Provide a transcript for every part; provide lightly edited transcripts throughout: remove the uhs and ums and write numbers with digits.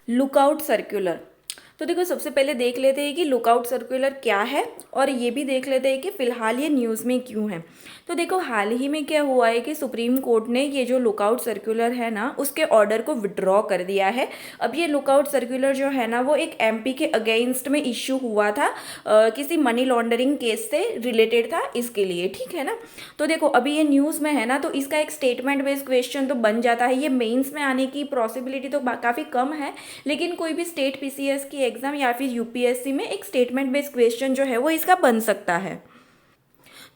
Lookout circular. तो देखो सबसे पहले देख लेते हैं कि लुकआउट सर्कुलर क्या है और ये भी देख लेते हैं कि फ़िलहाल ये न्यूज़ में क्यों है। तो देखो हाल ही में क्या हुआ है कि सुप्रीम कोर्ट ने ये जो लुकआउट सर्कुलर है ना उसके ऑर्डर को विड्रॉ कर दिया है। अब ये लुकआउट सर्कुलर जो है ना वो एक एमपी के अगेंस्ट में इश्यू हुआ था, किसी मनी लॉन्ड्रिंग केस से रिलेटेड था इसके लिए, ठीक है ना। तो देखो अभी ये न्यूज़ में है ना तो इसका एक स्टेटमेंट बेस्ड क्वेश्चन तो बन जाता है। ये मेंस में आने की पॉसिबिलिटी तो काफ़ी कम है, लेकिन कोई भी स्टेट पीसीएस की एग्ज़ाम या फिर यूपीएससी में एक स्टेटमेंट बेस्ड क्वेश्चन जो है वो इसका बन सकता है।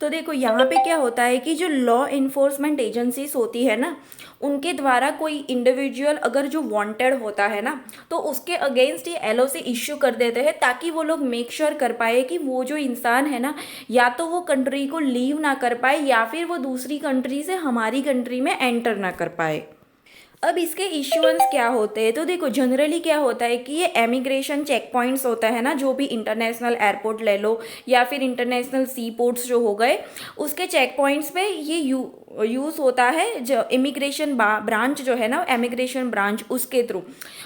तो देखो यहाँ पे क्या होता है कि जो लॉ इन्फोर्समेंट एजेंसीज होती है ना उनके द्वारा कोई इंडिविजुअल अगर जो वांटेड होता है ना तो उसके अगेंस्ट ये एलओसी इश्यू कर देते हैं, ताकि वो लोग मेक श्योर कर पाए कि वो जो इंसान है ना या तो वो कंट्री को लीव ना कर पाए या फिर वो दूसरी कंट्री से हमारी कंट्री में एंटर ना कर पाए। अब इसके इश्यूएंस क्या होते हैं, तो देखो जनरली क्या होता है कि ये एमिग्रेशन चेक पॉइंट्स होता है ना, जो भी इंटरनेशनल एयरपोर्ट ले लो या फिर इंटरनेशनल सी पोर्ट्स जो हो गए, उसके चेक पॉइंट्स पे ये यूज़ होता है जो इमिग्रेशन ब्रांच जो है ना, एमिग्रेशन ब्रांच, उसके थ्रू।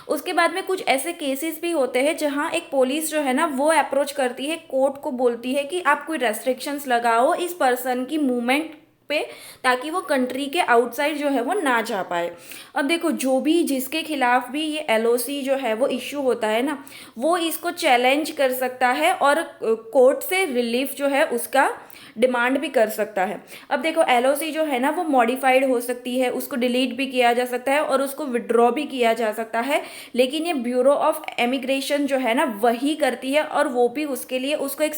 उसके बाद में कुछ ऐसे केसेस भी होते हैं जहाँ एक पुलिस जो है ना वो अप्रोच करती है कोर्ट को, बोलती है कि आप कोई रेस्ट्रिक्शंस लगाओ इस पर्सन की मूवमेंट पे, ताकि वो कंट्री के आउटसाइड जो है वो ना जा पाए। अब देखो जो भी जिसके खिलाफ भी ये एलओसी जो है वो इश्यू होता है ना वो इसको चैलेंज कर सकता है और कोर्ट से रिलीफ जो है उसका डिमांड भी कर सकता है। अब देखो एलओसी जो है ना वो मॉडिफाइड हो सकती है, उसको डिलीट भी किया जा सकता है और उसको विड्रॉ भी किया जा सकता है, लेकिन ये ब्यूरो ऑफ इमिग्रेशन जो है ना वही करती है और वो भी उसके लिए उसको एक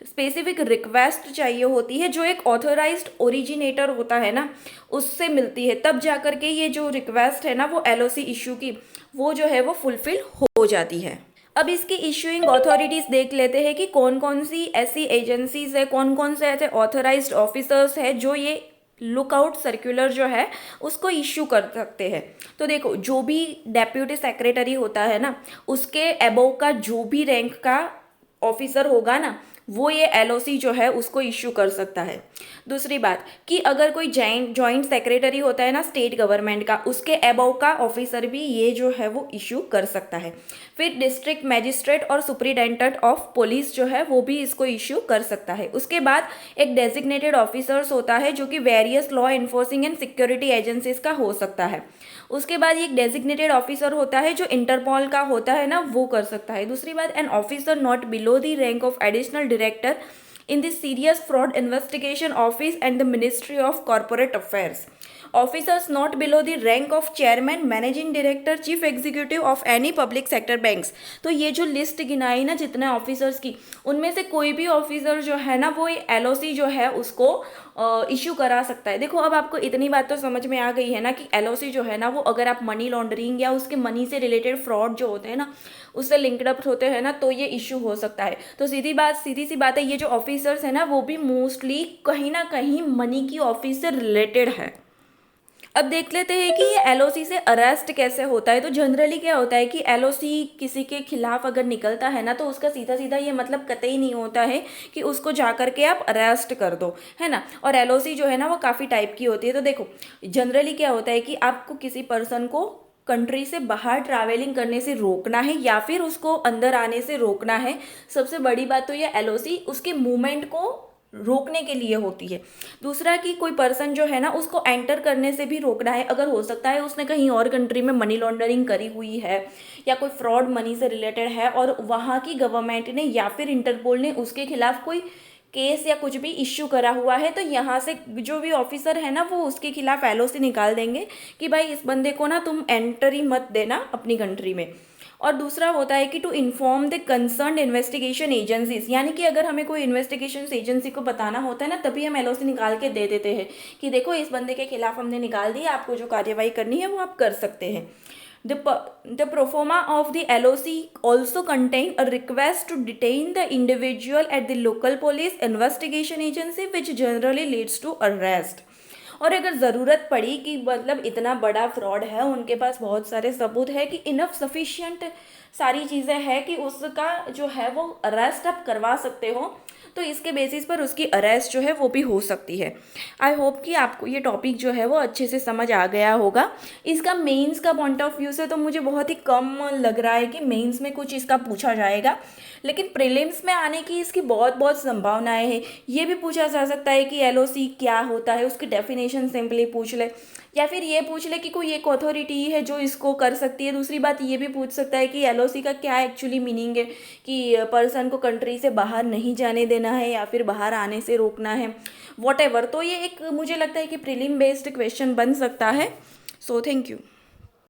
स्पेसिफिक रिक्वेस्ट चाहिए होती है जो एक ऑथराइज्ड ओरिजिनेटर होता है ना उससे मिलती है, तब जाकर के ये जो रिक्वेस्ट है ना वो एलओसी इशू की वो जो है वो फुलफिल हो जाती है। अब इसकी इशूइंग अथॉरिटीज देख लेते हैं कि कौन कौन सी ऐसी एजेंसीज है, कौन कौन से ऐसे ऑथराइज्ड ऑफिसर्स है जो ये लुकआउट सर्कुलर जो है उसको इशू कर सकते हैं। तो देखो जो भी डेप्यूटी सेक्रेटरी होता है ना उसके अबव का जो भी रैंक का ऑफिसर होगा ना वो ये एलओसी जो है उसको इश्यू कर सकता है। दूसरी बात कि अगर कोई जॉइंट सेक्रेटरी होता है ना स्टेट गवर्नमेंट का, उसके अबव का ऑफिसर भी ये जो है वो इश्यू कर सकता है। फिर डिस्ट्रिक्ट मैजिस्ट्रेट और सुप्रिटेंडेंट ऑफ पुलिस जो है वो भी इसको इश्यू कर सकता है। उसके बाद एक डेजिग्नेटेड ऑफिसर्स होता है जो कि various law enforcing and security agencies का हो सकता है। उसके बाद एक डेजिग्नेटेड ऑफिसर होता है जो इंटरपोल का होता है ना वो कर सकता है। दूसरी बात an officer not below the rank of additional director in the serious fraud investigation office and the ministry of corporate affairs, officers not below the rank of chairman, managing director, chief executive of any public sector banks। तो ये जो list गिनाई ना जितने officers की, उनमें से कोई भी ऑफिसर जो है ना वो एलओसी जो है उसको इश्यू करा सकता है। देखो अब आपको इतनी बात तो समझ में आ गई है ना कि एलओसी जो है ना वो अगर आप मनी लॉन्ड्रिंग या उसके मनी से रिलेटेड फ्रॉड जो होते हैं ना उससे लिंक्ड अप होते हैं ना तो ये इशू हो सकता है। तो सीधी सी बात है, ये जो ऑफिसर्स है ना वो भी मोस्टली कहीं ना कहीं मनी की ऑफिस से रिलेटेड है। अब देख लेते हैं कि ये एलओसी से अरेस्ट कैसे होता है। तो जनरली क्या होता है कि एलओसी किसी के खिलाफ अगर निकलता है ना तो उसका सीधा सीधा ये मतलब कतई नहीं होता है कि उसको जा करके आप अरेस्ट कर दो, है ना। और एलओसी जो है ना वो काफ़ी टाइप की होती है। तो देखो जनरली क्या होता है कि आपको किसी पर्सन को कंट्री से बाहर ट्रैवलिंग करने से रोकना है या फिर उसको अंदर आने से रोकना है। सबसे बड़ी बात तो ये एलओसी उसके मूवमेंट को रोकने के लिए होती है। दूसरा कि कोई पर्सन जो है ना उसको एंटर करने से भी रोकना है। अगर हो सकता है उसने कहीं और कंट्री में मनी लॉन्ड्रिंग करी हुई है या कोई फ्रॉड मनी से रिलेटेड है और वहाँ की गवर्नमेंट ने या फिर इंटरपोल ने उसके खिलाफ कोई केस या कुछ भी इश्यू करा हुआ है, तो यहाँ से जो भी ऑफिसर है ना वो उसके खिलाफ एलओसी निकाल देंगे कि भाई इस बंदे को ना तुम एंटर ही मत देना अपनी कंट्री में। और दूसरा होता है कि to inform the concern investigation agencies, यानी कि अगर हमें कोई इन्वेस्टिगेशन एजेंसी को बताना होता है ना तभी हम एलओसी निकाल के दे देते हैं कि देखो इस बंदे के खिलाफ हमने निकाल दी, आपको जो कार्यवाही करनी है वो आप कर सकते हैं। The pro forma of the LOC also contain a request to detain the individual at the local police investigation agency, which generally leads to arrest। और अगर ज़रूरत पड़ी कि मतलब इतना बड़ा फ्रॉड है, उनके पास बहुत सारे सबूत है कि इनफ सफिशिएंट सारी चीज़ें हैं कि उसका जो है वो अरेस्ट आप करवा सकते हो, तो इसके बेसिस पर उसकी अरेस्ट जो है वो भी हो सकती है। आई होप कि आपको ये टॉपिक जो है वो अच्छे से समझ आ गया होगा। इसका मेंस का पॉइंट ऑफ व्यू से तो मुझे बहुत ही कम लग रहा है कि मेंस में कुछ इसका पूछा जाएगा, लेकिन प्रीलिम्स में आने की इसकी बहुत बहुत संभावनाएं हैं। ये भी पूछा जा सकता है कि एलओसी क्या होता है, उसकी डेफिनेशन सिंपली पूछ ले, या फिर ये पूछ ले कि कोई एक अथॉरिटी है जो इसको कर सकती है। दूसरी बात ये भी पूछ सकता है कि एलओसी का क्या एक्चुअली मीनिंग है, कि पर्सन को कंट्री से बाहर नहीं जाने देना है या फिर बाहर आने से रोकना है, वॉट एवर। तो ये एक मुझे लगता है कि प्रीलिम बेस्ड क्वेश्चन बन सकता है। So thank you.